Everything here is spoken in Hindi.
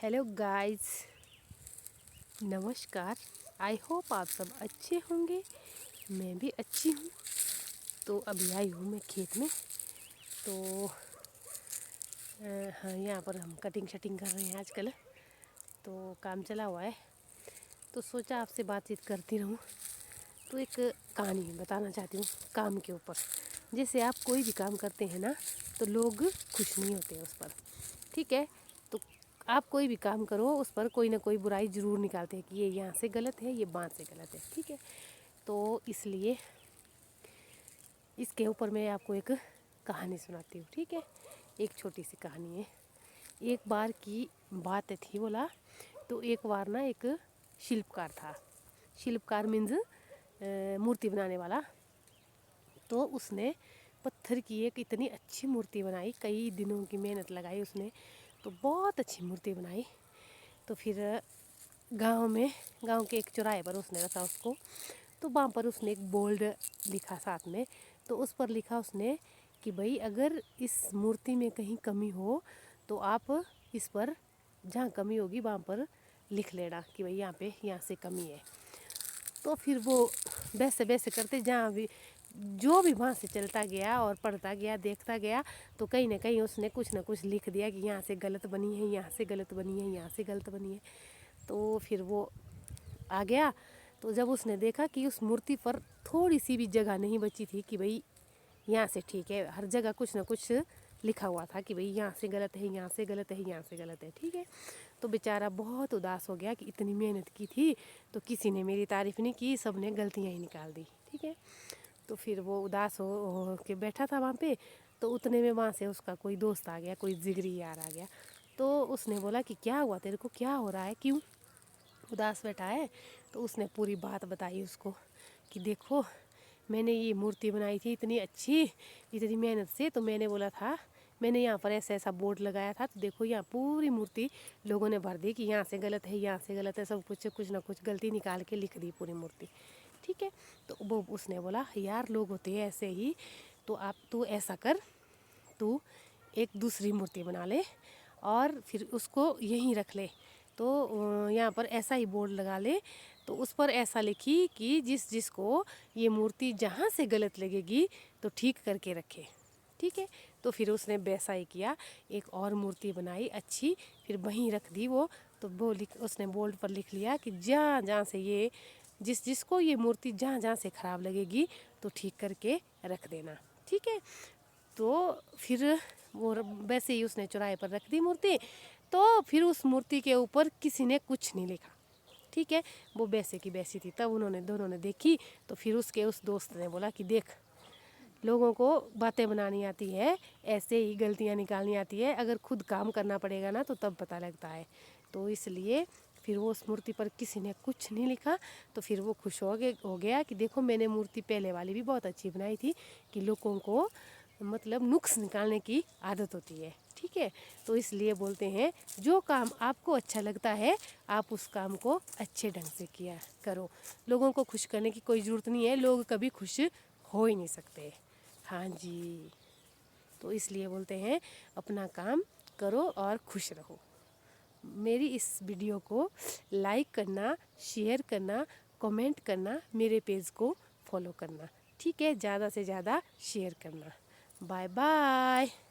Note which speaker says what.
Speaker 1: हेलो गाइस, नमस्कार। आई होप आप सब अच्छे होंगे। मैं भी अच्छी हूँ। तो अभी आई हूँ मैं खेत में। तो हाँ, यहाँ पर हम कटिंग शटिंग कर रहे हैं आजकल। तो काम चला हुआ है, तो सोचा आपसे बातचीत करती रहूँ। तो एक कहानी बताना चाहती हूँ काम के ऊपर। जैसे आप कोई भी काम करते हैं ना, तो लोग खुश नहीं होते उस पर, ठीक है। तो आप कोई भी काम करो, उस पर कोई ना कोई बुराई ज़रूर निकालते हैं कि ये यहाँ से गलत है, ये वहाँ से गलत है, ठीक है। तो इसलिए इसके ऊपर मैं आपको एक कहानी सुनाती हूँ, ठीक है। एक छोटी सी कहानी है। एक बार की बात थी बोला। तो एक बार ना एक शिल्पकार था। शिल्पकार मीन्स मूर्ति बनाने वाला। तो उसने पत्थर की एक इतनी अच्छी मूर्ति बनाई, कई दिनों की मेहनत लगाई उसने। तो बहुत अच्छी मूर्ति बनाई। तो फिर गांव के एक चौराहे पर उसने रखा उसको। तो वहाँ पर उसने एक बोर्ड लिखा साथ में। तो उस पर लिखा उसने कि भाई अगर इस मूर्ति में कहीं कमी हो तो आप इस पर जहाँ कमी होगी वहाँ पर लिख लेना कि भाई यहाँ से कमी है। तो फिर वो वैसे वैसे करते जहाँ भी जो भी वहाँ से चलता गया और पढ़ता गया, देखता गया, तो कहीं ना कहीं उसने कुछ ना कुछ लिख दिया कि यहाँ से गलत बनी है, यहाँ से गलत बनी है, यहाँ से गलत बनी है। तो फिर वो आ गया। तो जब उसने देखा कि उस मूर्ति पर थोड़ी सी भी जगह नहीं बची थी कि भाई यहाँ से ठीक है, हर जगह कुछ ना कुछ लिखा हुआ था कि भाई यहाँ से गलत है, यहाँ से गलत है, यहाँ से गलत है, ठीक है। तो बेचारा बहुत उदास हो गया कि इतनी मेहनत की थी तो किसी ने मेरी तारीफ़ नहीं की, सब ने गलतियाँ ही निकाल दी, ठीक है। तो फिर वो उदास हो के बैठा था वहाँ पे। तो उतने में वहाँ से उसका कोई दोस्त आ गया, कोई जिगरी यार आ गया। तो उसने बोला कि क्या हुआ तेरे को, क्या हो रहा है, क्यों उदास बैठा है। तो उसने पूरी बात बताई उसको कि देखो मैंने ये मूर्ति बनाई थी इतनी अच्छी, इतनी मेहनत से। तो मैंने बोला था, मैंने यहाँ पर ऐसा ऐसा बोर्ड लगाया था, तो देखो यहाँ पूरी मूर्ति लोगों ने भर दी कि यहाँ से गलत है, यहाँ से गलत है, सब कुछ ना कुछ गलती निकाल के लिख दी पूरी मूर्ति, ठीक है। तो वो उसने बोला यार लोग होते हैं ऐसे ही। तो आप तू ऐसा कर, तू एक दूसरी मूर्ति बना ले और फिर उसको यहीं रख ले। तो यहाँ पर ऐसा ही बोर्ड लगा ले। तो उस पर ऐसा लिखी कि जिसको ये मूर्ति जहाँ से गलत लगेगी तो ठीक करके रखे, ठीक है। तो फिर उसने वैसा ही किया, एक और मूर्ति बनाई अच्छी, फिर वहीं रख दी वो। तो वो उसने बोर्ड पर लिख लिया कि जहाँ जहाँ से ये जिसको ये मूर्ति जहाँ जहाँ से ख़राब लगेगी तो ठीक करके रख देना, ठीक है। तो फिर वो वैसे ही उसने चौराहे पर रख दी मूर्ति। तो फिर उस मूर्ति के ऊपर किसी ने कुछ नहीं लिखा, ठीक है। वो वैसे की वैसी थी। तब उन्होंने दोनों ने देखी। तो फिर उसके उस दोस्त ने बोला कि देख, लोगों को बातें बनानी आती है, ऐसे ही गलतियां निकालनी आती है, अगर खुद काम करना पड़ेगा ना तो तब पता लगता है। तो इसलिए फिर वो उस मूर्ति पर किसी ने कुछ नहीं लिखा। तो फिर वो खुश हो गया कि देखो मैंने मूर्ति पहले वाली भी बहुत अच्छी बनाई थी, कि लोगों को मतलब नुक्स निकालने की आदत होती है, ठीक है। तो इसलिए बोलते हैं जो काम आपको अच्छा लगता है आप उस काम को अच्छे ढंग से किया करो। लोगों को खुश करने की कोई ज़रूरत नहीं है, लोग कभी खुश हो ही नहीं सकते। हाँ जी। तो इसलिए बोलते हैं अपना काम करो और खुश रहो। मेरी इस वीडियो को लाइक करना, शेयर करना, कमेंट करना, मेरे पेज को फॉलो करना, ठीक है। ज़्यादा से ज़्यादा शेयर करना। Bye bye.